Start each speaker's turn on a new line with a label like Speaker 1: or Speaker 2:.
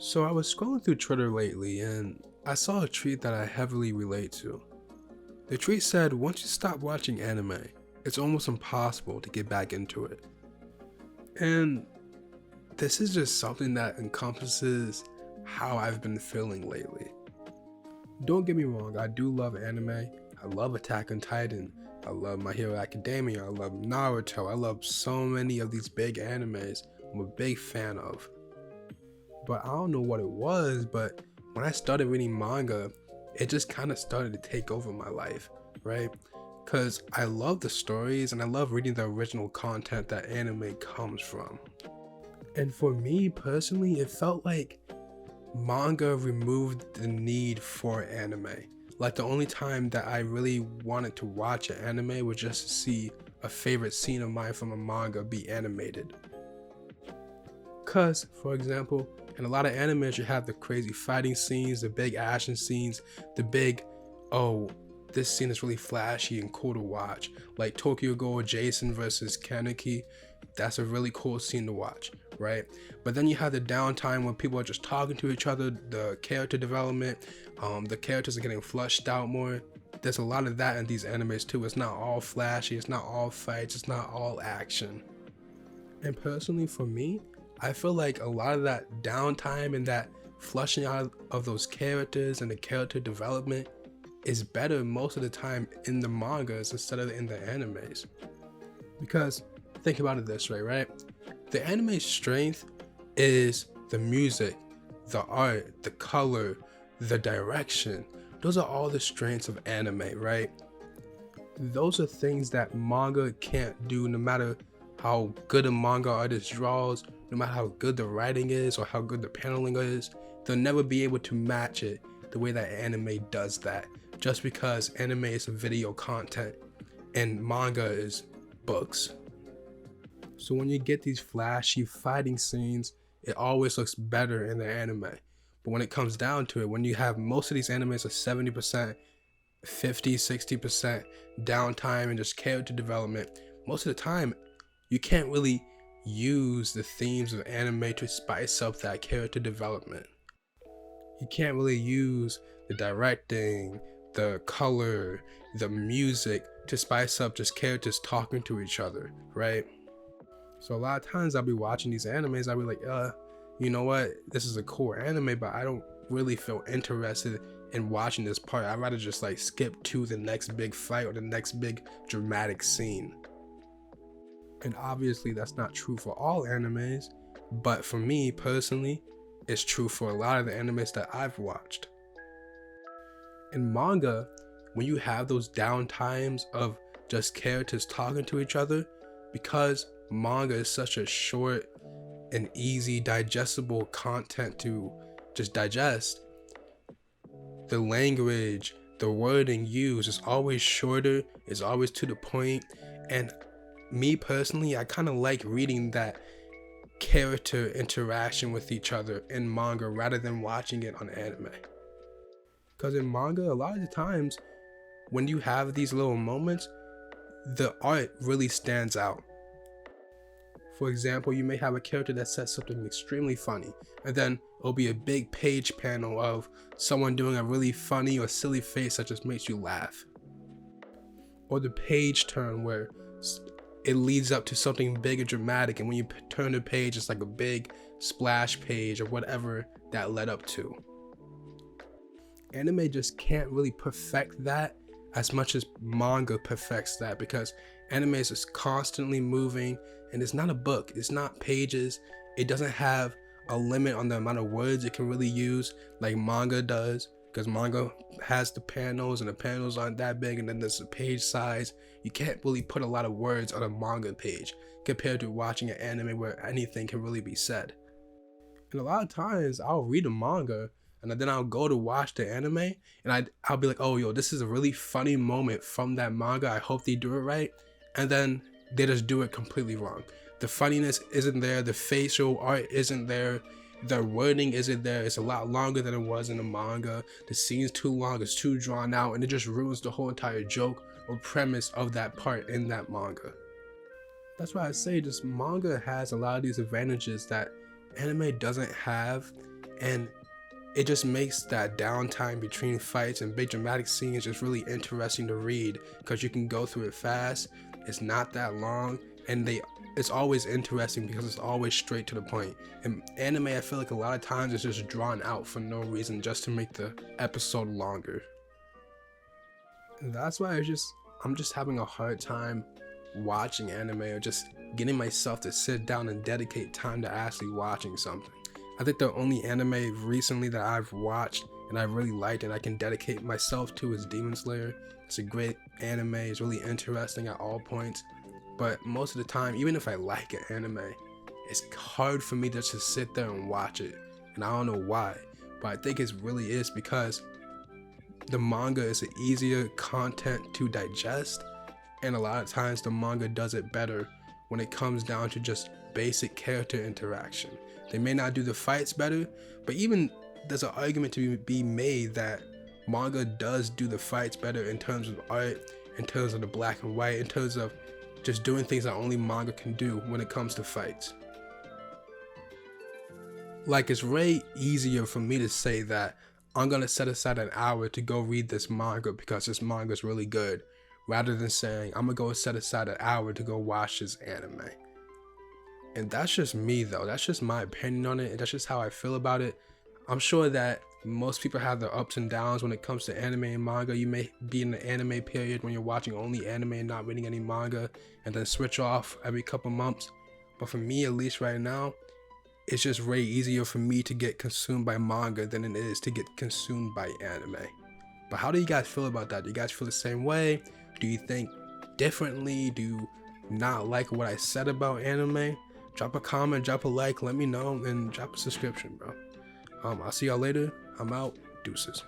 Speaker 1: So I was scrolling through Twitter lately and I saw a tweet that I heavily relate to. The tweet said, once you stop watching anime, it's almost impossible to get back into it. And this is just something that encompasses how I've been feeling lately. Don't get me wrong, I do love anime. I love Attack on Titan. I love My Hero Academia. I love Naruto. I love so many of these big animes I'm a big fan of. But I don't know what it was, but when I started reading manga, it just kind of started to take over my life, right? Because I love the stories and I love reading the original content that anime comes from. And for me personally, it felt like manga removed the need for anime. Like the only time that I really wanted to watch an anime was just to see a favorite scene of mine from a manga be animated. Cause, for example, in a lot of animes you have the crazy fighting scenes, the big action scenes, the big, oh, this scene is really flashy and cool to watch. Like Tokyo Ghoul Jason versus Kaneki, that's a really cool scene to watch, right? But then you have the downtime when people are just talking to each other, the character development, the characters are getting fleshed out more. There's a lot of that in these animes too. It's not all flashy, it's not all fights, it's not all action. And personally for me, I feel like a lot of that downtime and that flushing out of those characters and the character development is better most of the time in the mangas instead of in the animes. Because think about it this way, right? The anime's strength is the music, the art, the color, the direction. Those are all the strengths of anime, right? Those are things that manga can't do, no matter how good a manga artist draws, no matter how good the writing is or how good the paneling is. They'll never be able to match it the way that anime does that, just because anime is video content and manga is books. So when you get these flashy fighting scenes, it always looks better in the anime. But when it comes down to it, when you have most of these animes are 70%, 50, 60% downtime and just character development, most of the time you can't really use the themes of anime to spice up that character development. You can't really use the directing, the color, the music to spice up just characters talking to each other, right? So a lot of times I'll be watching these animes, I'll be like, you know what, this is a cool anime, but I don't really feel interested in watching this part. I'd rather just like skip to the next big fight or the next big dramatic scene. And obviously that's not true for all animes, but for me personally, it's true for a lot of the animes that I've watched. In manga, when you have those down times of just characters talking to each other, because manga is such a short and easy digestible content to just digest, the language, the wording used is always shorter, is always to the point, and me personally, I kind of like reading that character interaction with each other in manga rather than watching it on anime. Because in manga, a lot of the times when you have these little moments, the art really stands out. For example, you may have a character that says something extremely funny, and then it'll be a big page panel of someone doing a really funny or silly face that just makes you laugh. Or the page turn where it leads up to something big and dramatic, and when you turn the page, it's like a big splash page or whatever that led up to. Anime just can't really perfect that as much as manga perfects that, because anime is just constantly moving, and it's not a book, it's not pages, it doesn't have a limit on the amount of words it can really use like manga does, because manga has the panels and the panels aren't that big, and then there's the page size. You can't really put a lot of words on a manga page compared to watching an anime where anything can really be said. And a lot of times I'll read a manga and then I'll go to watch the anime, and I'll be like, oh yo, this is a really funny moment from that manga, I hope they do it right, and then they just do it completely wrong. The funniness isn't there, the facial art isn't there, the wording isn't there, it's a lot longer than it was in the manga, the scene's too long, it's too drawn out, and it just ruins the whole entire joke or premise of that part in that manga. That's why I say just manga has a lot of these advantages that anime doesn't have, and it just makes that downtime between fights and big dramatic scenes just really interesting to read, because you can go through it fast. It's not that long, and it's always interesting because it's always straight to the point. And anime, I feel like a lot of times it's just drawn out for no reason, just to make the episode longer. And that's why I'm just having a hard time watching anime, or just getting myself to sit down and dedicate time to actually watching something. I think the only anime recently that I've watched and I really liked and I can dedicate myself to is Demon Slayer. It's a great anime, it's really interesting at all points, but most of the time, even if I like an anime, it's hard for me to just sit there and watch it, and I don't know why, but I think it really is because the manga is an easier content to digest, and a lot of times the manga does it better when it comes down to just basic character interaction. They may not do the fights better, but even there's an argument to be made that manga does do the fights better in terms of art, in terms of the black and white, in terms of just doing things that only manga can do when it comes to fights. Like, it's way easier for me to say that I'm gonna set aside an hour to go read this manga because this manga is really good, rather than saying I'm gonna go set aside an hour to go watch this anime. And that's just me though, that's just my opinion on it, and that's just how I feel about it. I'm sure that most people have their ups and downs when it comes to anime and manga. You may be in the anime period when you're watching only anime and not reading any manga, and then switch off every couple months. But for me, at least right now, it's just way easier for me to get consumed by manga than it is to get consumed by anime. But how do you guys feel about that? Do you guys feel the same way? Do you think differently? Do you not like what I said about anime? Drop a comment, drop a like, let me know, and drop a subscription, bro. I'll see y'all later. I'm out. Deuces.